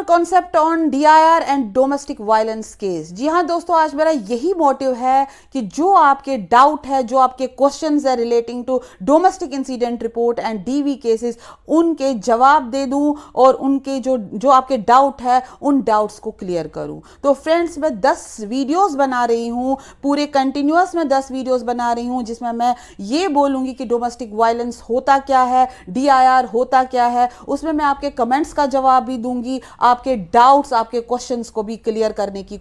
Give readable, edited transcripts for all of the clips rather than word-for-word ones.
Our concept on DIR and domestic violence case. जी हाँ दोस्तों, आज मेरा यही मोटिव है कि जो आपके डाउट है, जो आपके क्वेश्चंस है relating to domestic incident report and DV cases, उनके जवाब दे दूं और उनके जो आपके डाउट है उन डाउट्स को क्लियर करूं। तो फ्रेंड्स, मैं 10 वीडियोस बना रही हूं, पूरे कंटिन्यूअस में 10 वीडियोस बना रही हूं, जिसमें मैं ये बोलूंगी कि डोमेस्टिक वायलेंस होता क्या है, डीआईआर होता क्या है। उसमें मैं आपके कमेंट्स का जवाब भी दूंगी, आपके डाउट्स, आपके क्वेश्चंस को भी क्लियर करने की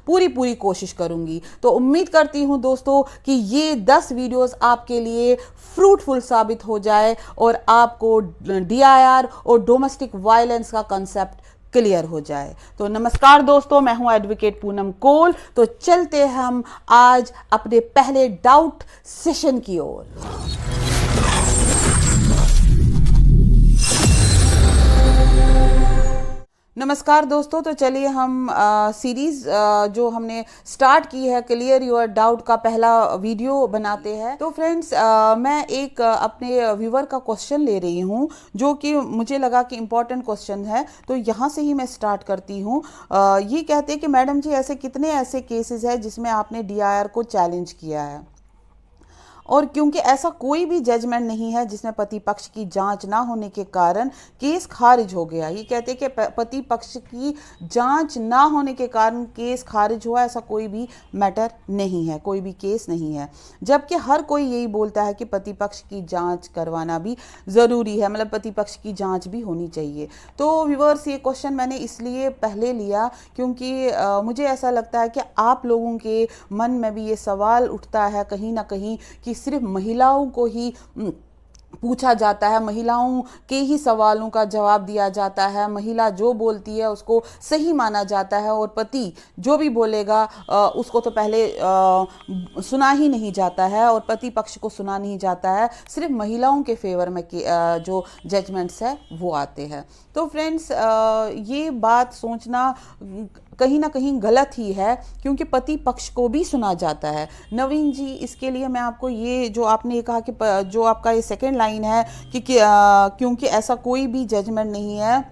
पूरी कोशिश करूंगी। तो उम्मीद करती हूं दोस्तों कि ये 10 वीडियोस आपके लिए फ्रूटफुल साबित हो जाए और आपको डीआईआर और डोमेस्टिक वायलेंस का कंसेप्ट क्लियर हो जाए। तो नमस्कार दोस्तों, मैं हूं एडवोकेट पूनम कोल। तो चलते हम आज अपने पहले डाउट सेशन की ओर। नमस्कार दोस्तों, तो चलिए हम सीरीज जो हमने स्टार्ट की है, क्लियर योर डाउट का पहला वीडियो बनाते हैं। तो फ्रेंड्स, मैं एक अपने व्यूवर का क्वेश्चन ले रही हूं जो कि मुझे लगा कि इम्पोर्टेंट क्वेश्चन है, तो यहां से ही मैं स्टार्ट करती हूं। ये कहते हैं कि मैडम जी, ऐसे कितने ऐसे केसेस हैं जिसमें आपने डीआईआर को चैलेंज किया है, और क्योंकि ऐसा कोई भी जजमेंट नहीं है जिसमें पति पक्ष की जांच ना होने के कारण केस खारिज हो गया। ये कहते हैं कि पति पक्ष की जांच ना होने के कारण केस खारिज हुआ, ऐसा कोई भी मैटर नहीं है, कोई भी केस नहीं है। जबकि हर कोई यही बोलता है कि पति पक्ष की जांच करवाना भी ज़रूरी है, मतलब पति पक्ष की जांच भी होनी चाहिए। तो व्यूअर्स, ये क्वेश्चन मैंने इसलिए पहले लिया क्योंकि मुझे ऐसा लगता है कि आप लोगों के मन में भी ये सवाल उठता है कहीं ना कहीं कि सिर्फ महिलाओं को ही पूछा जाता है, महिलाओं के ही सवालों का जवाब दिया जाता है, महिला जो बोलती है उसको सही माना जाता है और पति जो भी बोलेगा उसको तो पहले सुना ही नहीं जाता है और पति पक्ष को सुना नहीं जाता है। सिर्फ महिलाओं के फेवर में जो जजमेंट्स है वो आते हैं। तो फ्रेंड्स, ये बात सोचना कहीं ना कहीं गलत ही है क्योंकि पति पक्ष को भी सुना जाता है। नवीन जी, इसके लिए मैं आपको ये जो आपने कहा कि जो आपका ये सेकंड लाइन है कि क्योंकि ऐसा कोई भी जजमेंट नहीं है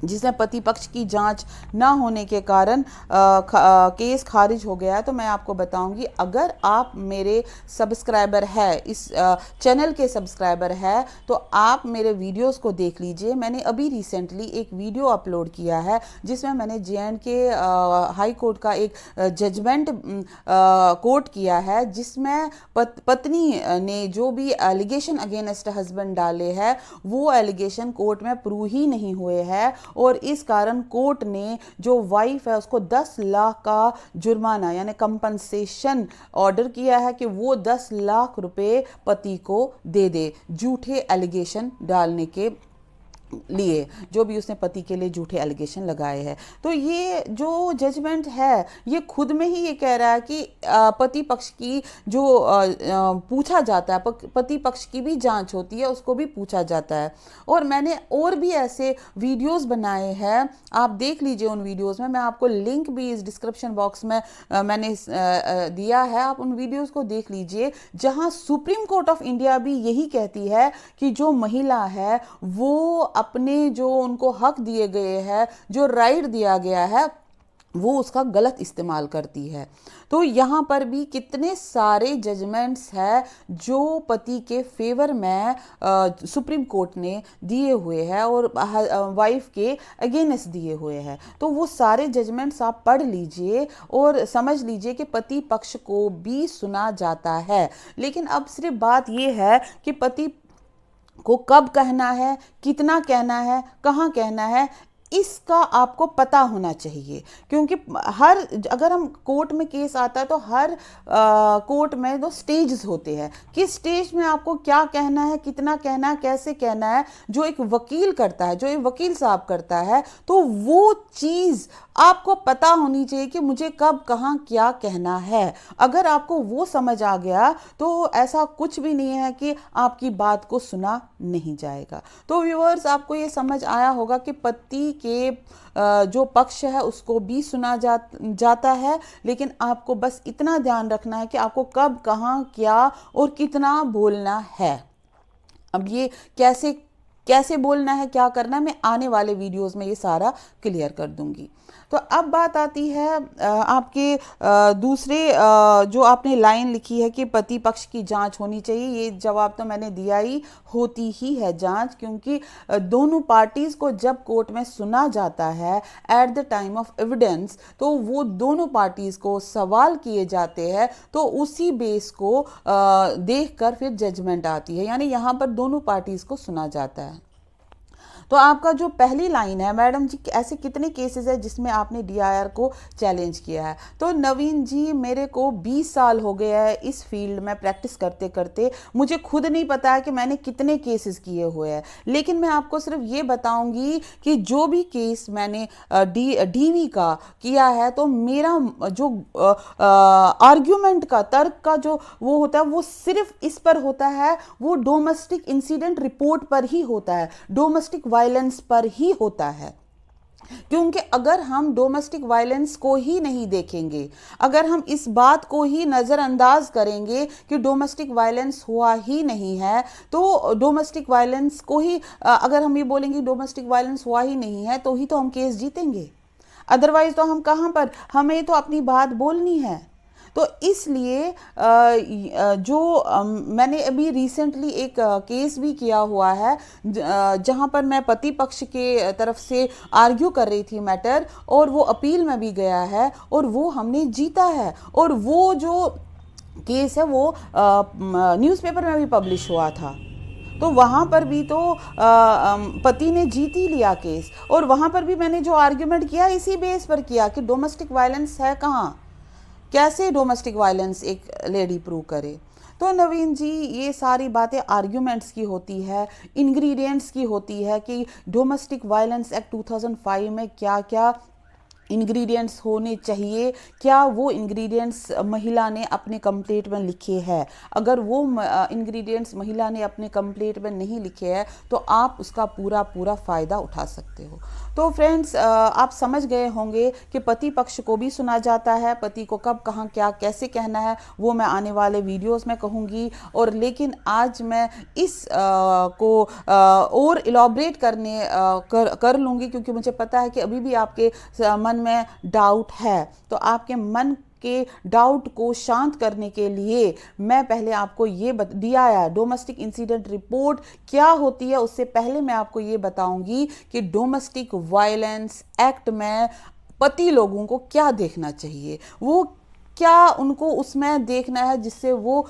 जिसमें पति पक्ष की जांच ना होने के कारण केस खारिज हो गया है, तो मैं आपको बताऊंगी, अगर आप मेरे सब्सक्राइबर है, इस चैनल के सब्सक्राइबर है, तो आप मेरे वीडियोस को देख लीजिए। मैंने अभी रिसेंटली एक वीडियो अपलोड किया है जिसमें मैंने जे.एंड.के हाई कोर्ट का एक जजमेंट कोट किया है, जिसमें पत्नी ने जो भी एलिगेशन अगेंस्ट हस्बैंड डाले हैं वो एलिगेशन कोर्ट में प्रूव ही नहीं हुए हैं और इस कारण कोर्ट ने जो वाइफ है उसको 10 लाख का जुर्माना यानी कंपनसेशन ऑर्डर किया है कि वो 10 लाख रुपए पति को दे दे झूठे एलिगेशन डालने के लिए, जो भी उसने पति के लिए झूठे एलिगेशन लगाए हैं। तो ये जो जजमेंट है ये खुद में ही ये कह रहा है कि पति पक्ष की जो पूछा जाता है, पति पक्ष की भी जांच होती है, उसको भी पूछा जाता है। और मैंने और भी ऐसे वीडियोस बनाए हैं, आप देख लीजिए उन वीडियोस में, मैं आपको लिंक भी इस डिस्क्रिप्शन बॉक्स में मैंने दिया है, आप उन वीडियोस को देख लीजिए, जहां सुप्रीम कोर्ट ऑफ इंडिया भी यही कहती है कि जो महिला है वो अपने जो उनको हक दिए गए हैं, जो राइट दिया गया है, वो उसका गलत इस्तेमाल करती है। तो यहाँ पर भी कितने सारे जजमेंट्स हैं जो पति के फेवर में सुप्रीम कोर्ट ने दिए हुए हैं और वाइफ के अगेंस्ट दिए हुए हैं। तो वो सारे जजमेंट्स आप पढ़ लीजिए और समझ लीजिए कि पति पक्ष को भी सुना जाता है। लेकिन अब सिर्फ बात ये है कि पति को कब कहना है, कितना कहना है, कहाँ कहना है, इसका आपको पता होना चाहिए। क्योंकि अगर हम कोर्ट में केस आता है तो हर कोर्ट में 2 स्टेजेस होते हैं, किस स्टेज में आपको क्या कहना है, कितना कहना है, कैसे कहना है, जो एक वकील करता है, जो एक वकील साहब करता है, तो वो चीज़ आपको पता होनी चाहिए कि मुझे कब कहाँ क्या कहना है। अगर आपको वो समझ आ गया तो ऐसा कुछ भी नहीं है कि आपकी बात को सुना नहीं जाएगा। तो व्यूअर्स, आपको ये समझ आया होगा कि पति के जो पक्ष है उसको भी सुना जाता है, लेकिन आपको बस इतना ध्यान रखना है कि आपको कब कहाँ क्या और कितना बोलना है। अब ये कैसे कैसे बोलना है, क्या करना है, मैं आने वाले वीडियोस में ये सारा क्लियर कर दूंगी। तो अब बात आती है आपके दूसरे जो आपने लाइन लिखी है कि पति पक्ष की जांच होनी चाहिए। ये जवाब तो मैंने दिया ही, होती ही है जांच, क्योंकि दोनों पार्टीज को जब कोर्ट में सुना जाता है at the time of evidence, तो वो दोनों पार्टीज को सवाल किए जाते हैं, तो उसी बेस को देखकर फिर जजमेंट आती है, यानी यहाँ पर दोनों पार्टीज को सुना जाता है। तो आपका जो पहली लाइन है, मैडम जी ऐसे कितने केसेस है जिसमें आपने डीआईआर को चैलेंज किया है? तो नवीन जी, मेरे को 20 साल हो गया है इस फील्ड में प्रैक्टिस करते करते, मुझे खुद नहीं पता है कि मैंने कितने केसेस किए हुए हैं, लेकिन मैं आपको सिर्फ ये बताऊंगी कि जो भी केस मैंने डीवी का किया है, तो मेरा जो आर्ग्यूमेंट का, तर्क का जो वो होता है, वो सिर्फ इस पर होता है, वो डोमेस्टिक इंसिडेंट रिपोर्ट पर ही होता है, डोमेस्टिक वायलेंस पर ही होता है। क्योंकि अगर हम डोमेस्टिक वायलेंस को ही नहीं देखेंगे, अगर हम इस बात को ही नज़रअंदाज करेंगे कि डोमेस्टिक वायलेंस हुआ ही नहीं है, तो डोमेस्टिक वायलेंस को ही अगर हम ये बोलेंगे डोमेस्टिक वायलेंस हुआ ही नहीं है, तो ही तो हम केस जीतेंगे। अदरवाइज तो हम कहाँ पर, हमें तो अपनी बात बोलनी है। तो इसलिए जो मैंने अभी रिसेंटली एक केस भी किया हुआ है जहां पर मैं पति पक्ष के तरफ से आर्ग्यू कर रही थी मैटर, और वो अपील में भी गया है और वो हमने जीता है, और वो जो केस है वो न्यूज़पेपर में भी पब्लिश हुआ था। तो वहाँ पर भी तो पति ने जीत ही लिया केस, और वहाँ पर भी मैंने जो आर्ग्यूमेंट किया इसी बेस पर किया कि डोमेस्टिक वायलेंस है कहाँ, कैसे डोमेस्टिक वायलेंस एक लेडी प्रूव करे। तो नवीन जी, ये सारी बातें आर्ग्यूमेंट्स की होती है, इंग्रेडिएंट्स की होती है कि डोमेस्टिक वायलेंस एक्ट 2005 में क्या क्या इंग्रेडिएंट्स होने चाहिए, क्या वो इंग्रेडिएंट्स महिला ने अपने कंप्लेंट में लिखे हैं। अगर वो इंग्रेडिएंट्स महिला ने अपने कंप्लेंट में नहीं लिखे हैं, तो आप उसका पूरा पूरा फ़ायदा उठा सकते हो। तो फ्रेंड्स, आप समझ गए होंगे कि पति पक्ष को भी सुना जाता है, पति को कब कहाँ क्या कैसे कहना है वो मैं आने वाले वीडियोस में कहूँगी। और लेकिन आज मैं इस को और इलॉबरेट करने कर लूँगी, क्योंकि मुझे पता है कि अभी भी आपके मन में डाउट है। तो आपके मन के डाउट को शांत करने के लिए मैं पहले आपको ये दिया है डोमेस्टिक इंसिडेंट रिपोर्ट क्या होती है, उससे पहले मैं आपको ये बताऊंगी कि डोमेस्टिक वायलेंस एक्ट में पति लोगों को क्या देखना चाहिए, वो क्या उनको उसमें देखना है जिससे वो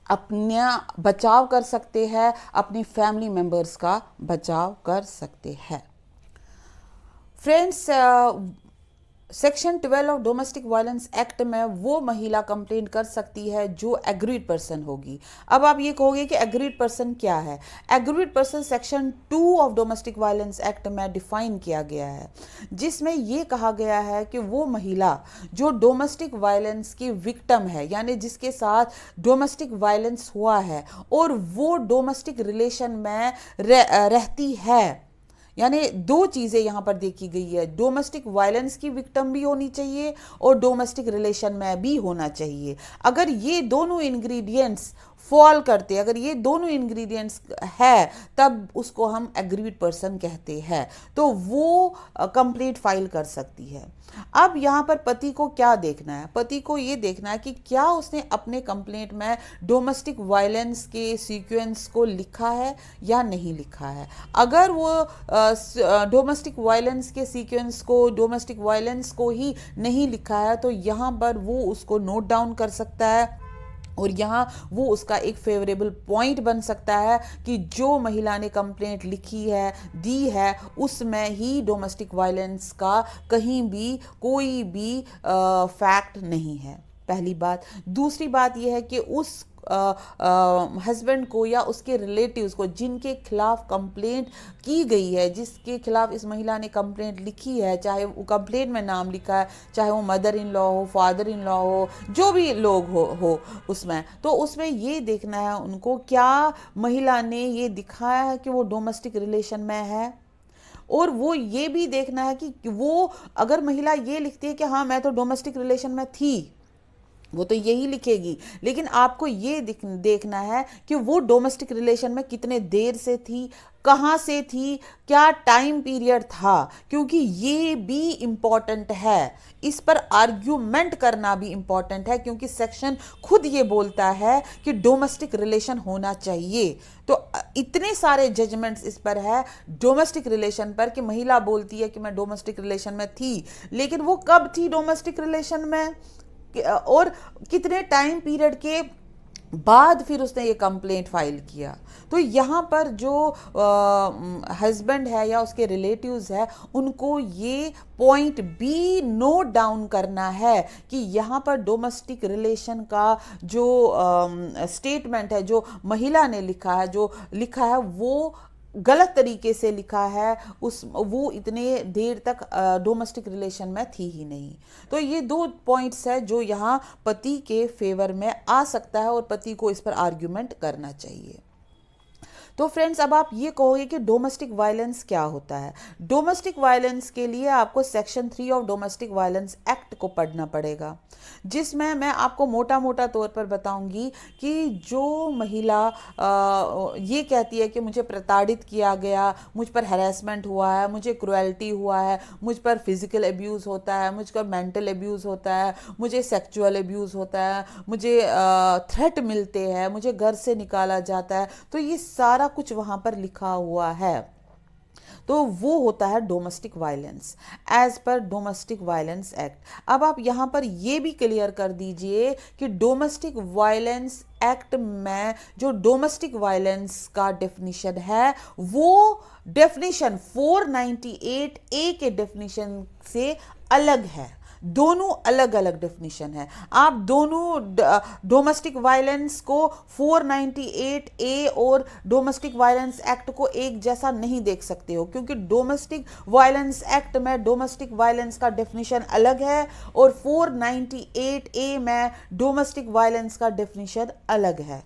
अपना बचाव कर सकते हैं, अपनी फैमिली मेंबर्स का बचाव कर सकते हैं। Friends, section 12 of domestic violence act में वो महिला कंप्लेंट कर सकती है जो एग्रीड पर्सन होगी। अब आप ये कहोगे कि एग्रीड पर्सन क्या है? Agreed person section 2 of domestic violence act में डिफाइन किया गया है, जिसमें ये कहा गया है कि वो महिला जो डोमेस्टिक वायलेंस की विक्टिम है, यानी जिसके साथ डोमेस्टिक वायलेंस हुआ है और वो डोमेस्टिक रिलेशन में रहती है, यानी दो चीज़ें यहाँ पर देखी गई है, डोमेस्टिक वायलेंस की विक्टिम भी होनी चाहिए और डोमेस्टिक रिलेशन में भी होना चाहिए। अगर ये दोनों इंग्रेडिएंट्स फॉल करते, अगर ये दोनों इंग्रेडिएंट्स है, तब उसको हम एग्रीड पर्सन कहते हैं, तो वो कंप्लेंट फाइल कर सकती है। अब यहाँ पर पति को क्या देखना है? पति को ये देखना है कि क्या उसने अपने कंप्लेंट में डोमेस्टिक वायलेंस के सीक्वेंस को लिखा है या नहीं लिखा है। अगर वो डोमेस्टिक वायलेंस के सीक्वेंस को, डोमेस्टिक वायलेंस को ही नहीं लिखा है, तो यहाँ पर वो उसको नोट डाउन कर सकता है और यहाँ वो उसका एक फेवरेबल पॉइंट बन सकता है कि जो महिला ने कंप्लेंट लिखी है, दी है, उसमें ही डोमेस्टिक वायलेंस का कहीं भी कोई भी फैक्ट नहीं है। पहली बात। दूसरी बात यह है कि उस हस्बैंड को या उसके रिलेटिव्स को जिनके खिलाफ कंप्लेंट की गई है, जिसके खिलाफ इस महिला ने कंप्लेंट लिखी है, चाहे वो कंप्लेंट में नाम लिखा है, चाहे वो मदर इन लॉ हो, फादर इन लॉ हो, जो भी लोग हो उसमें, तो उसमें ये देखना है उनको क्या महिला ने ये दिखाया है कि वो डोमेस्टिक रिलेशन में है। और वो ये भी देखना है कि वो, अगर महिला ये लिखती है कि हाँ मैं तो डोमेस्टिक रिलेशन में थी, वो तो यही लिखेगी, लेकिन आपको ये देखना है कि वो डोमेस्टिक रिलेशन में कितने देर से थी, कहाँ से थी, क्या टाइम पीरियड था, क्योंकि ये भी इम्पॉर्टेंट है। इस पर आर्ग्यूमेंट करना भी इम्पॉर्टेंट है, क्योंकि सेक्शन खुद ये बोलता है कि डोमेस्टिक रिलेशन होना चाहिए। तो इतने सारे जजमेंट्स इस पर है डोमेस्टिक रिलेशन पर, कि महिला बोलती है कि मैं डोमेस्टिक रिलेशन में थी, लेकिन वो कब थी डोमेस्टिक रिलेशन में और कितने टाइम पीरियड के बाद फिर उसने ये कंप्लेंट फाइल किया। तो यहाँ पर जो हस्बैंड है या उसके रिलेटिव्स है, उनको ये पॉइंट भी नोट डाउन करना है कि यहाँ पर डोमेस्टिक रिलेशन का जो स्टेटमेंट है, जो महिला ने लिखा है, जो लिखा है वो गलत तरीके से लिखा है। वो इतने देर तक डोमेस्टिक रिलेशन में थी ही नहीं। तो ये दो पॉइंट्स है जो यहाँ पति के फेवर में आ सकता है और पति को इस पर आर्ग्यूमेंट करना चाहिए। तो फ्रेंड्स, अब आप ये कहोगे कि डोमेस्टिक वायलेंस क्या होता है। डोमेस्टिक वायलेंस के लिए आपको section 3 of domestic violence act को पढ़ना पड़ेगा, जिसमें मैं आपको मोटा मोटा तौर पर बताऊंगी कि जो महिला ये कहती है कि मुझे प्रताड़ित किया गया, मुझ पर हैरेसमेंट हुआ है, मुझे क्रुएल्टी हुआ है, मुझ पर फिजिकल एब्यूज़ होता है, मुझ पर मेंटल एब्यूज़ होता है, मुझे सेक्सुअल एब्यूज़ होता है, मुझे थ्रेट मिलते हैं, मुझे घर से निकाला जाता है, तो ये सारा कुछ वहां पर लिखा हुआ है। तो वो होता है domestic violence as per domestic violence act. अब आप यहां पर ये भी क्लियर कर दीजिए कि डोमेस्टिक वायलेंस एक्ट में जो डोमेस्टिक वायलेंस का डेफिनेशन है, वो डेफिनेशन 498A के डेफिनेशन से अलग है। दोनों अलग अलग डेफिनेशन है। आप दोनों डोमेस्टिक वायलेंस को 498A और डोमेस्टिक वायलेंस एक्ट को एक जैसा नहीं देख सकते हो, क्योंकि डोमेस्टिक वायलेंस एक्ट में डोमेस्टिक वायलेंस का डेफिनेशन अलग है और 498A में डोमेस्टिक वायलेंस का डेफिनेशन अलग है।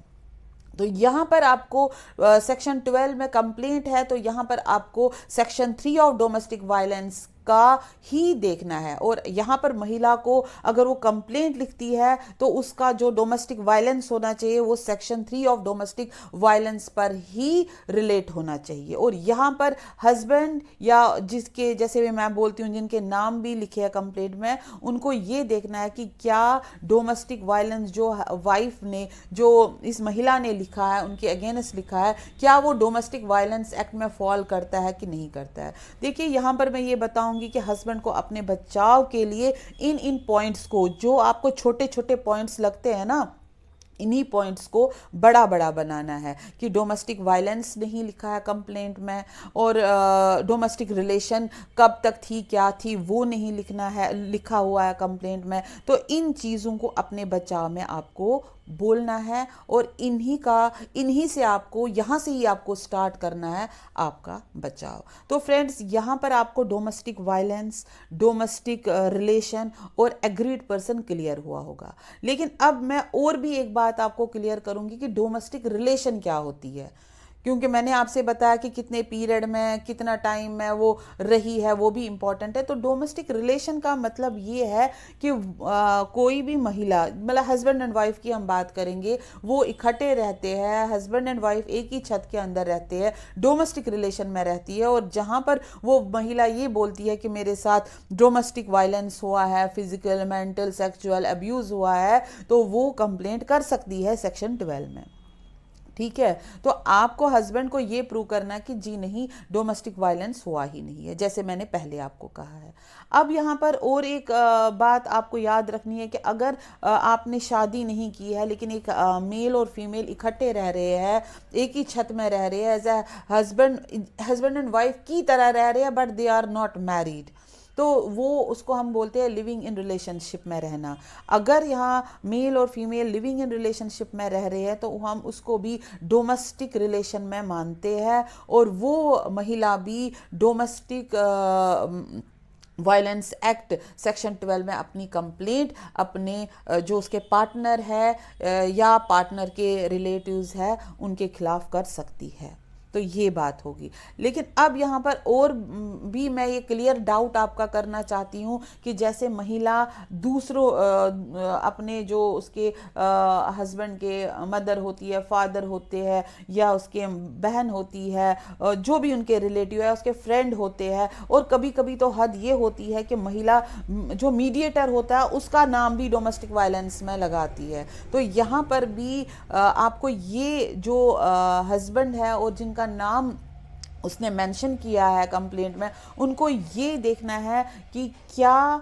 तो यहाँ पर आपको सेक्शन 12 में कंप्लेंट है, तो यहाँ पर आपको सेक्शन 3 ऑफ डोमेस्टिक वायलेंस का ही देखना है। और यहाँ पर महिला को अगर वो कंप्लेंट लिखती है तो उसका जो डोमेस्टिक वायलेंस होना चाहिए वो सेक्शन 3 ऑफ डोमेस्टिक वायलेंस पर ही रिलेट होना चाहिए। और यहाँ पर हस्बैंड या जिसके, जैसे मैं बोलती हूँ, जिनके नाम भी लिखे हैं कंप्लेंट में, उनको ये देखना है कि क्या डोमेस्टिक वायलेंस जो वाइफ ने, जो इस महिला ने लिखा है, उनके अगेंस्ट लिखा है, क्या वो डोमेस्टिक वायलेंस एक्ट में फॉल करता है कि नहीं करता है। देखिए, यहाँ पर मैं ये बताऊँ कि हस्बैंड को अपने बचाव के लिए इन पॉइंट्स को, जो आपको छोटे छोटे पॉइंट्स लगते हैं ना, इन्हीं पॉइंट्स को बड़ा बड़ा बनाना है कि डोमेस्टिक वायलेंस नहीं लिखा है कंप्लेंट में, और डोमेस्टिक रिलेशन कब तक थी, क्या थी, वो नहीं लिखना है, लिखा हुआ है कंप्लेंट में। तो इन चीज़ों को अपने बचाव में आपको बोलना है और इन्हीं से आपको, यहाँ से ही आपको स्टार्ट करना है आपका बचाव। तो फ्रेंड्स, यहाँ पर आपको डोमेस्टिक वायलेंस, डोमेस्टिक रिलेशन और एग्रीड पर्सन क्लियर हुआ होगा। लेकिन अब मैं और भी एक बात आपको क्लियर करूंगी कि डोमेस्टिक रिलेशन क्या होती है, क्योंकि मैंने आपसे बताया कि कितने पीरियड में, कितना टाइम में वो रही है, वो भी इंपॉर्टेंट है। तो डोमेस्टिक रिलेशन का मतलब ये है कि कोई भी महिला, मतलब हस्बैंड एंड वाइफ की हम बात करेंगे, वो इकट्ठे रहते हैं, हस्बैंड एंड वाइफ एक ही छत के अंदर रहते हैं, डोमेस्टिक रिलेशन में रहती है, और जहाँ पर वो महिला ये बोलती है कि मेरे साथ डोमेस्टिक वायलेंस हुआ है, फिजिकल, मेंटल, सेक्सुअल अब्यूज़ हुआ है, तो वो कंप्लेंट कर सकती है सेक्शन 12 में। ठीक है, तो आपको हस्बैंड को ये प्रूव करना है कि जी नहीं, डोमेस्टिक वायलेंस हुआ ही नहीं है, जैसे मैंने पहले आपको कहा है। अब यहाँ पर और एक बात आपको याद रखनी है कि अगर आपने शादी नहीं की है, लेकिन एक मेल और फीमेल इकट्ठे रह रहे हैं, एक ही छत में रह रहे हैं, as a husband and wife की तरह रह रहे हैं, but they are not married, तो वो उसको हम बोलते हैं लिविंग इन रिलेशनशिप में रहना। अगर यहाँ मेल और फीमेल लिविंग इन रिलेशनशिप में रह रहे हैं तो हम उसको भी डोमेस्टिक रिलेशन में मानते हैं, और वो महिला भी डोमेस्टिक वायलेंस एक्ट सेक्शन 12 में अपनी कंप्लेंट अपने जो उसके पार्टनर है या पार्टनर के रिलेटिव्स है उनके खिलाफ कर सकती है। तो ये बात होगी। लेकिन अब यहाँ पर और भी मैं ये क्लियर डाउट आपका करना चाहती हूँ कि जैसे महिला दूसरों अपने जो उसके हस्बैंड के मदर होती है, फादर होते हैं, या उसके बहन होती है, जो भी उनके रिलेटिव है, उसके फ्रेंड होते हैं, और कभी कभी तो हद ये होती है कि महिला जो मीडिएटर होता है उसका नाम भी डोमेस्टिक वायलेंस में लगाती है। तो यहाँ पर भी आपको ये जो हस्बैंड है और जिनका नाम उसने मेंशन किया है कंप्लेंट में, उनको ये देखना है कि क्या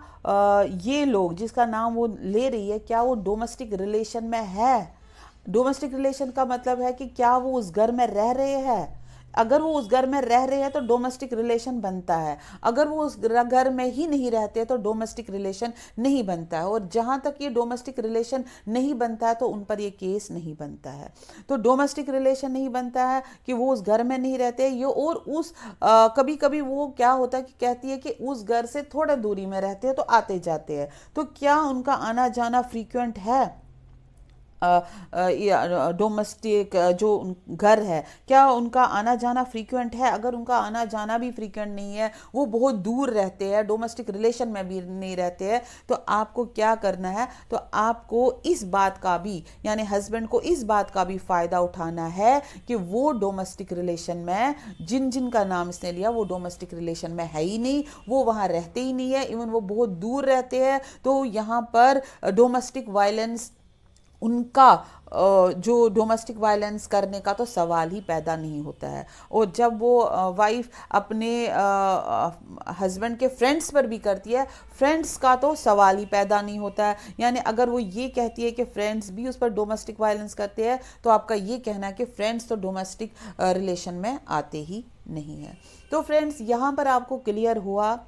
ये लोग जिसका नाम वो ले रही है, क्या वो डोमेस्टिक रिलेशन में है। डोमेस्टिक रिलेशन का मतलब है कि क्या वो उस घर में रह रहे हैं। अगर वो उस घर में रह रहे हैं तो डोमेस्टिक रिलेशन बनता है, अगर वो उस घर में ही नहीं रहते तो डोमेस्टिक रिलेशन नहीं बनता है। और जहाँ तक ये डोमेस्टिक रिलेशन नहीं बनता है तो उन पर ये केस नहीं बनता है। तो डोमेस्टिक रिलेशन नहीं बनता है कि वो उस घर में नहीं रहते ये, और उस कभी कभी वो क्या होता है कि कहती है कि उस घर से थोड़ा दूरी में रहते हैं तो आते जाते हैं, तो क्या उनका आना जाना फ्रीक्वेंट है। डोमेस्टिक जो घर है, क्या उनका आना जाना फ्रीक्वेंट है। अगर उनका आना जाना भी फ्रीक्वेंट नहीं है, वो बहुत दूर रहते हैं, डोमेस्टिक रिलेशन में भी नहीं रहते हैं, तो आपको क्या करना है, तो आपको इस बात का भी, यानी हस्बैंड को इस बात का भी फ़ायदा उठाना है कि वो डोमेस्टिक रिलेशन में जिन जिन का नाम इसने लिया वो डोमेस्टिक रिलेशन में है ही नहीं, वो वहाँ रहते ही नहीं है, इवन वो बहुत दूर रहते हैं। तो यहाँ पर डोमेस्टिक वायलेंस उनका जो डोमेस्टिक वायलेंस करने का तो सवाल ही पैदा नहीं होता है। और जब वो वाइफ अपने हस्बैंड के फ्रेंड्स पर भी करती है, फ्रेंड्स का तो सवाल ही पैदा नहीं होता है। यानी अगर वो ये कहती है कि फ्रेंड्स भी उस पर डोमेस्टिक वायलेंस करते हैं, तो आपका ये कहना है कि फ्रेंड्स तो डोमेस्टिक रिलेशन में आते ही नहीं है। तो फ्रेंड्स, यहाँ पर आपको क्लियर हुआ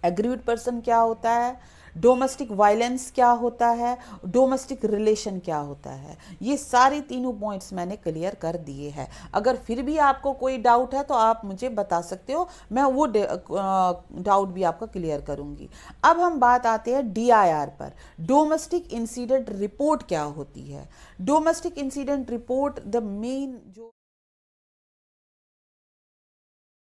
एग्रीड पर्सन क्या होता है, डोमेस्टिक वायलेंस क्या होता है, डोमेस्टिक रिलेशन क्या होता है। ये सारे तीनों पॉइंट्स मैंने क्लियर कर दिए हैं। अगर फिर भी आपको कोई डाउट है तो आप मुझे बता सकते हो, मैं वो डाउट भी आपका क्लियर करूंगी। अब हम बात आते हैं DIR पर। डोमेस्टिक इंसिडेंट रिपोर्ट क्या होती है। Domestic incident report the main जो